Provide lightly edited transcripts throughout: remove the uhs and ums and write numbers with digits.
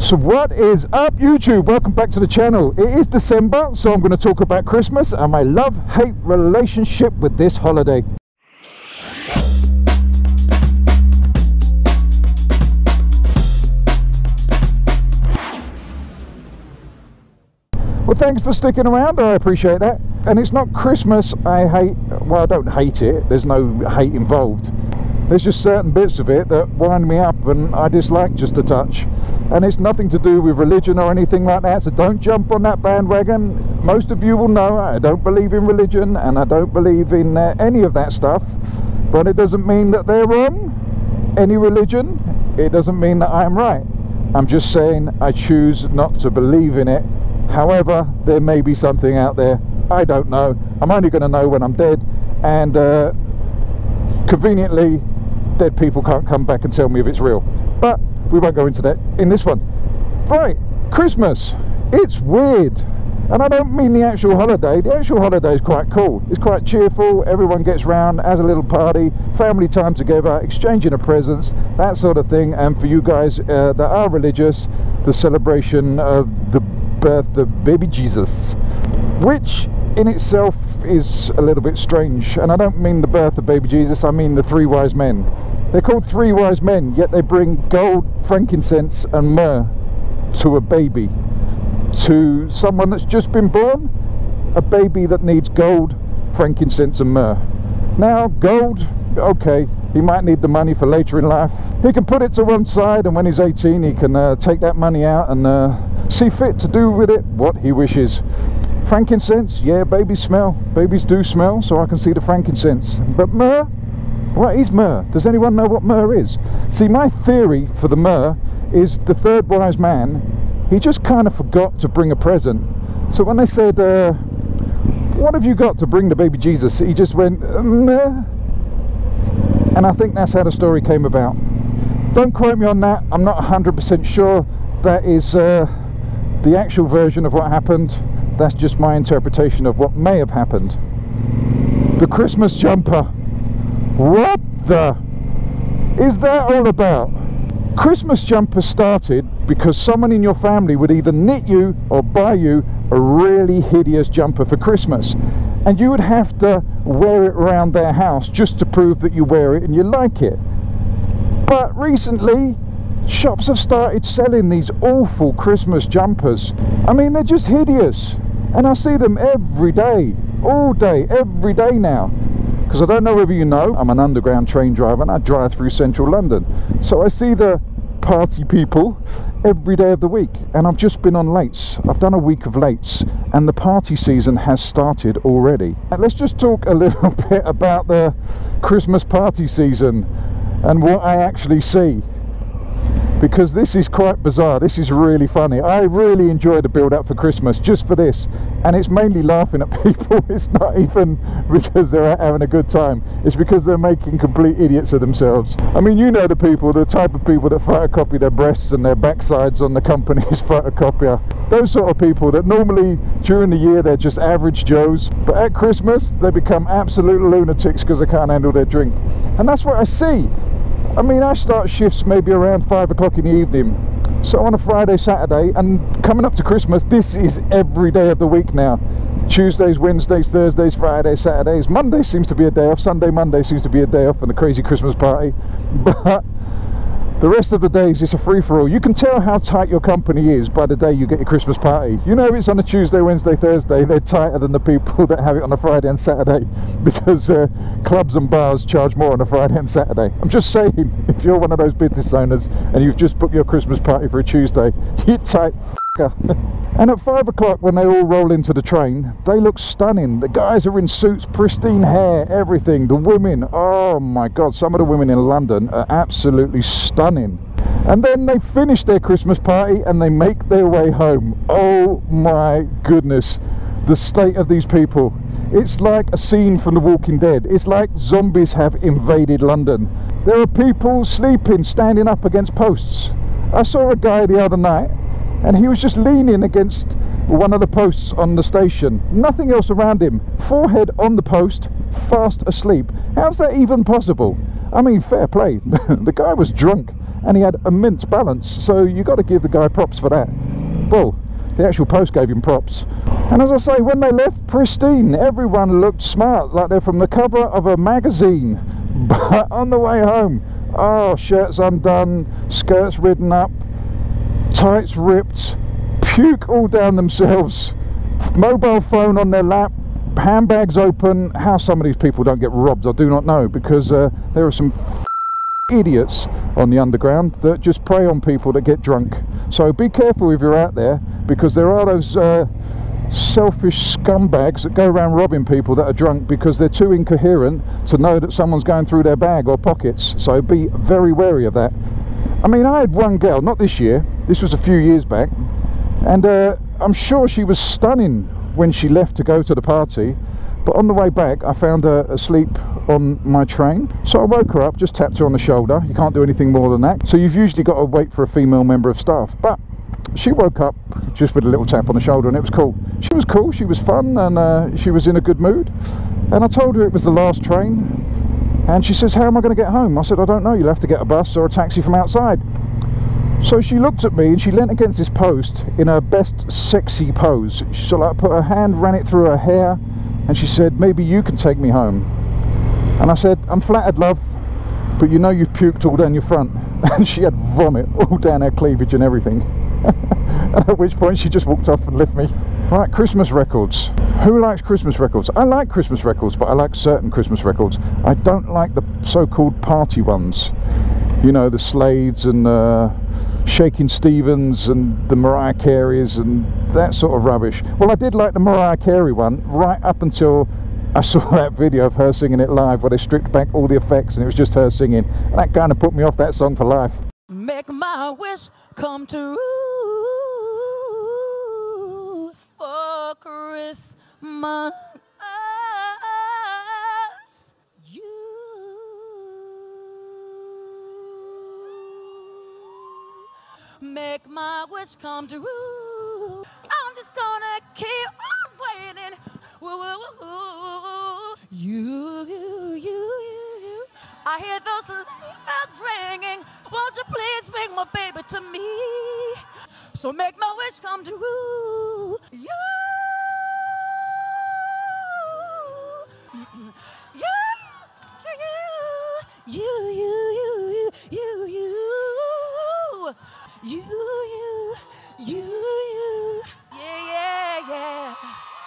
So what is up, YouTube? Welcome back to the channel. It is December, so I'm going to talk about Christmas and my love-hate relationship with this holiday. Well, thanks for sticking around, I appreciate that. And it's not Christmas I hate. Well, I don't hate it, there's no hate involved. There's just certain bits of it that wind me up and I dislike just a touch. And it's nothing to do with religion or anything like that, so don't jump on that bandwagon. Most of you will know I don't believe in religion and I don't believe in any of that stuff. But it doesn't mean that they're wrong, any religion. It doesn't mean that I'm right. I'm just saying I choose not to believe in it. However, there may be something out there. I don't know. I'm only going to know when I'm dead. And conveniently, dead people can't come back and tell me if it's real. But we won't go into that in this one. Right, Christmas. It's weird. And I don't mean the actual holiday. The actual holiday is quite cool. It's quite cheerful. Everyone gets round, has a little party, family time together, exchanging of presents, that sort of thing. And for you guys that are religious, the celebration of the birth of baby Jesus, which in itself is a little bit strange. And I don't mean the birth of baby Jesus, I mean the three wise men. They're called three wise men, yet they bring gold, frankincense and myrrh to a baby, to someone that's just been born, a baby that needs gold, frankincense and myrrh. Now gold, okay, he might need the money for later in life. He can put it to one side, and when he's 18 he can take that money out and see fit to do with it what he wishes. Frankincense, yeah, babies smell. Babies do smell, so I can see the frankincense. But myrrh? What is myrrh? Does anyone know what myrrh is? See, my theory for the myrrh is the third wise man, he just kind of forgot to bring a present. So when they said, what have you got to bring the baby Jesus? He just went, myrrh. And I think that's how the story came about. Don't quote me on that. I'm not 100% sure that is the actual version of what happened. That's just my interpretation of what may have happened. The Christmas jumper. What the is that all about? Christmas jumper started because someone in your family would either knit you or buy you a really hideous jumper for Christmas, and you would have to wear it around their house just to prove that you wear it and you like it. But recently shops have started selling these awful Christmas jumpers. I mean, they're just hideous, and I see them every day, all day, every day now. Because I don't know whether you know, I'm an underground train driver and I drive through central London. So I see the party people every day of the week, and I've just been on lates. I've done a week of lates and the party season has started already. Let's just talk a little bit about the Christmas party season and what I actually see, because this is quite bizarre. This is really funny. I really enjoy the build up for Christmas just for this, and it's mainly laughing at people. It's not even because they're out having a good time, it's because they're making complete idiots of themselves. I mean, you know the people, the type of people that photocopy their breasts and their backsides on the company's photocopier. Those sort of people that normally during the year they're just average Joes, but at Christmas they become absolute lunatics because they can't handle their drink. And that's what I see. I mean, I start shifts maybe around 5 o'clock in the evening. So on a Friday, Saturday, and coming up to Christmas, this is every day of the week now. Tuesdays, Wednesdays, Thursdays, Fridays, Saturdays. Monday seems to be a day off. Sunday, Monday seems to be a day off and a crazy Christmas party. But the rest of the days, it's a free-for-all. You can tell how tight your company is by the day you get your Christmas party. You know, if it's on a Tuesday, Wednesday, Thursday, they're tighter than the people that have it on a Friday and Saturday, because clubs and bars charge more on a Friday and Saturday. I'm just saying, if you're one of those business owners and you've just booked your Christmas party for a Tuesday, you tight f***er. And at 5 o'clock when they all roll into the train, they look stunning. The guys are in suits, pristine hair, everything. The women, oh my God, some of the women in London are absolutely stunning. And then they finish their Christmas party and they make their way home. Oh my goodness, the state of these people. It's like a scene from The Walking Dead. It's like zombies have invaded London. There are people sleeping, standing up against posts. I saw a guy the other night and he was just leaning against one of the posts on the station. Nothing else around him. Forehead on the post, fast asleep. How's that even possible? I mean, fair play. The guy was drunk. and he had immense balance, so you got to give the guy props for that. Well, the actual post gave him props. And as I say, when they left, pristine. Everyone looked smart, like they're from the cover of a magazine. But on the way home, oh, shirts undone, skirts ridden up, tights ripped, puke all down themselves, mobile phone on their lap, handbags open. How some of these people don't get robbed, I do not know, because there are some idiots on the underground that just prey on people that get drunk. So be careful if you're out there, because there are those selfish scumbags that go around robbing people that are drunk because they're too incoherent to know that someone's going through their bag or pockets. So be very wary of that. I mean, I had one girl, not this year, this was a few years back, and I'm sure she was stunning when she left to go to the party, but on the way back I found her asleep on my train. So I woke her up, just tapped her on the shoulder. You can't do anything more than that, so you've usually got to wait for a female member of staff, but she woke up just with a little tap on the shoulder, and it was cool. She was cool, she was fun, and she was in a good mood. And I told her it was the last train, and she says, how am I going to get home? I said, I don't know, you'll have to get a bus or a taxi from outside. So she looked at me and she leant against this post in her best sexy pose. She sort of like put her hand, ran it through her hair, and she said, maybe you can take me home. And I said, I'm flattered, love, but you know you've puked all down your front. And she had vomit all down her cleavage and everything. At which point she just walked off and left me. Right, Christmas records. Who likes Christmas records? I like Christmas records, but I like certain Christmas records. I don't like the so-called party ones. You know, the Slades and Shakin' Stevens and the Mariah Careys and that sort of rubbish. Well, I did like the Mariah Carey one right up until I saw that video of her singing it live where they stripped back all the effects and it was just her singing. And that kind of put me off that song for life. Make my wish come true for Christmas. Make my wish come true. I'm just gonna keep on waiting. You. I hear those sleigh bells ringing. Won't you please bring my baby to me? So make my wish come true. You. Yeah.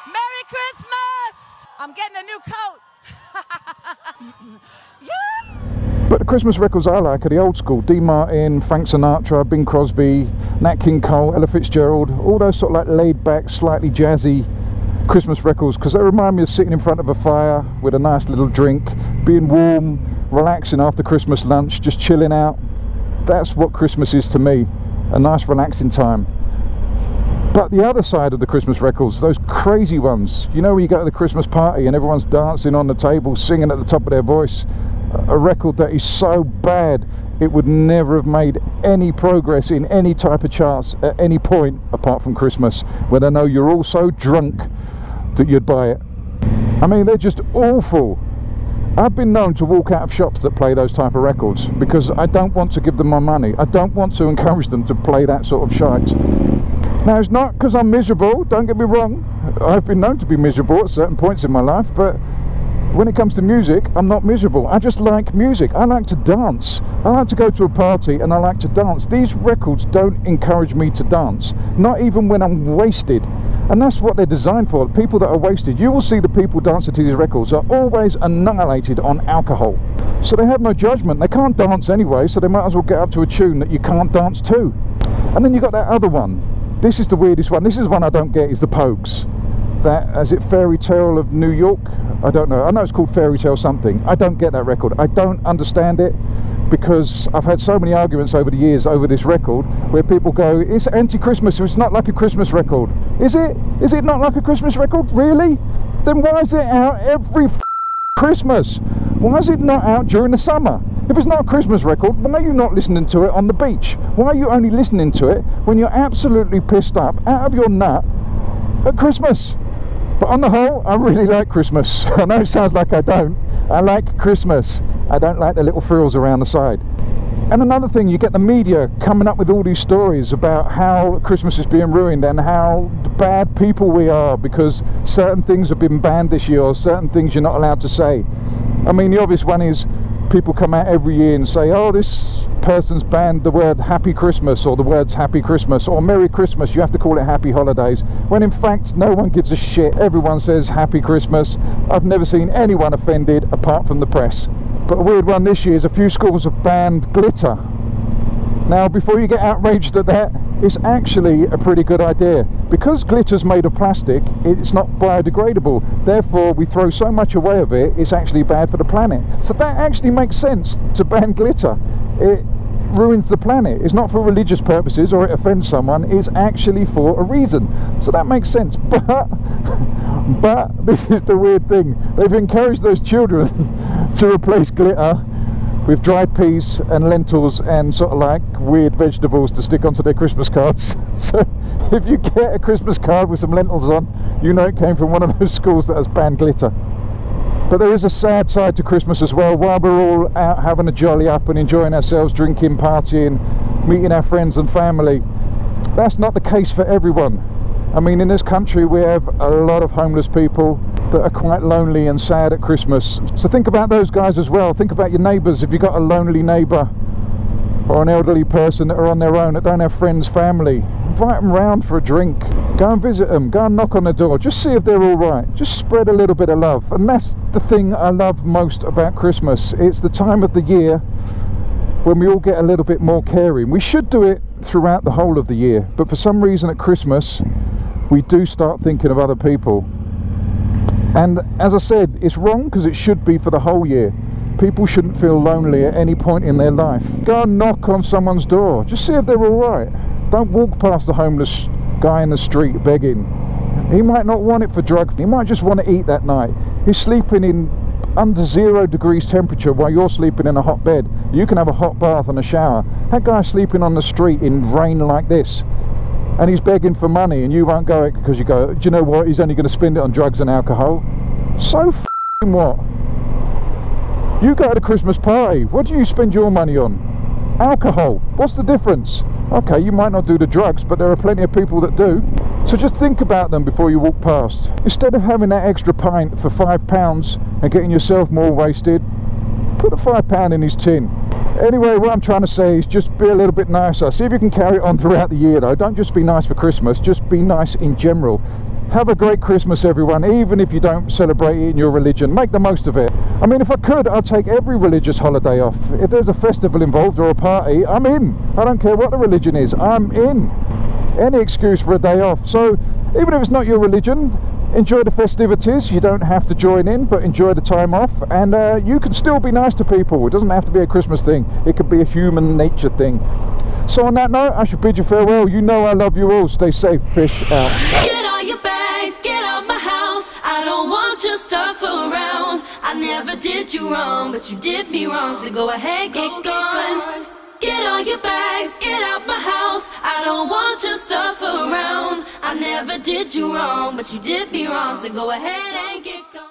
Merry Christmas! I'm getting a new coat. But the Christmas records I like are the old school. Dean Martin, Frank Sinatra, Bing Crosby, Nat King Cole, Ella Fitzgerald, all those sort of like laid back, slightly jazzy Christmas records, because they remind me of sitting in front of a fire with a nice little drink, being warm, relaxing after Christmas lunch, just chilling out. That's what Christmas is to me, a nice relaxing time. But the other side of the Christmas records, those crazy ones, you know, when you go to the Christmas party and everyone's dancing on the table, singing at the top of their voice, a record that is so bad it would never have made any progress in any type of charts at any point apart from Christmas, when I know you're all so drunk that you'd buy it. I mean, they're just awful. I've been known to walk out of shops that play those type of records because I don't want to give them my money. I don't want to encourage them to play that sort of shite. Now, it's not because I'm miserable, don't get me wrong. I've been known to be miserable at certain points in my life, but when it comes to music, I'm not miserable. I just like music. I like to dance. I like to go to a party and I like to dance. These records don't encourage me to dance, not even when I'm wasted. And that's what they're designed for. People that are wasted, you will see the people dancing to these records are always annihilated on alcohol. So they have no judgment. They can't dance anyway, so they might as well get up to a tune that you can't dance to. And then you got that other one. This is the weirdest one. This is one I don't get, is the Pogues. That, is it Fairy Tale of New York? I don't know. I know it's called Fairy Tale something. I don't get that record. I don't understand it, because I've had so many arguments over the years over this record where people go, it's anti-Christmas, it's not like a Christmas record. Is it? Is it not like a Christmas record? Really? Then why is it out every Christmas? Why is it not out during the summer? If it's not a Christmas record, why are you not listening to it on the beach? Why are you only listening to it when you're absolutely pissed up out of your nut at Christmas? But on the whole, I really like Christmas. I know it sounds like I don't. I like Christmas. I don't like the little frills around the side. And another thing, you get the media coming up with all these stories about how Christmas is being ruined and how bad people we are because certain things have been banned this year or certain things you're not allowed to say. I mean, the obvious one is people come out every year and say, oh, this person's banned the word Happy Christmas or the words Happy Christmas or Merry Christmas, you have to call it Happy Holidays, when in fact no one gives a shit. Everyone says Happy Christmas. I've never seen anyone offended apart from the press. But a weird one this year is a few schools have banned glitter. Now, before you get outraged at that, it's actually a pretty good idea. Because glitter's made of plastic, it's not biodegradable. Therefore, we throw so much away of it, it's actually bad for the planet. So that actually makes sense to ban glitter. It ruins the planet. It's not for religious purposes or it offends someone. It's actually for a reason. So that makes sense. But this is the weird thing. They've encouraged those children to replace glitter with dried peas and lentils and sort of like weird vegetables to stick onto their Christmas cards. So if you get a Christmas card with some lentils on, you know it came from one of those schools that has banned glitter. But there is a sad side to Christmas as well. While we're all out having a jolly up and enjoying ourselves, drinking, partying, meeting our friends and family, that's not the case for everyone. I mean, in this country we have a lot of homeless people that are quite lonely and sad at Christmas. So think about those guys as well. Think about your neighbours. If you've got a lonely neighbour or an elderly person that are on their own, that don't have friends, family, invite them round for a drink. Go and visit them. Go and knock on the door. Just see if they're all right. Just spread a little bit of love. And that's the thing I love most about Christmas. It's the time of the year when we all get a little bit more caring. We should do it throughout the whole of the year, but for some reason at Christmas we do start thinking of other people. And as I said, it's wrong because it should be for the whole year. People shouldn't feel lonely at any point in their life. Go and knock on someone's door. Just see if they're all right. Don't walk past the homeless guy in the street begging. He might not want it for drugs. He might just want to eat that night. He's sleeping in under 0 degrees temperature while you're sleeping in a hot bed. You can have a hot bath and a shower. That guy's sleeping on the street in rain like this, and he's begging for money, and you won't go because you go, do you know what, he's only going to spend it on drugs and alcohol. So f***ing what? You go to the Christmas party, what do you spend your money on? Alcohol. What's the difference? Okay, you might not do the drugs, but there are plenty of people that do. So just think about them before you walk past. Instead of having that extra pint for £5 and getting yourself more wasted, put a £5 in his tin. Anyway, what I'm trying to say is just be a little bit nicer. See if you can carry it on throughout the year though. Don't just be nice for Christmas, just be nice in general. Have a great Christmas everyone, even if you don't celebrate it in your religion. Make the most of it. I mean, if I could, I'd take every religious holiday off. If there's a festival involved or a party, I'm in. I don't care what the religion is, I'm in. Any excuse for a day off. So even if it's not your religion, enjoy the festivities. You don't have to join in, but enjoy the time off, and you can still be nice to people. It doesn't have to be a Christmas thing, it could be a human nature thing. So on that note, I should bid you farewell. You know I love you all. Stay safe. Fish out. Get all your bags, get out my house. I don't want your stuff around. I never did you wrong, but you did me wrong. So go ahead, get gone. Get all your bags, get out my house. I don't want your stuff around. I never did you wrong, but you did me wrong. So go ahead and get gone.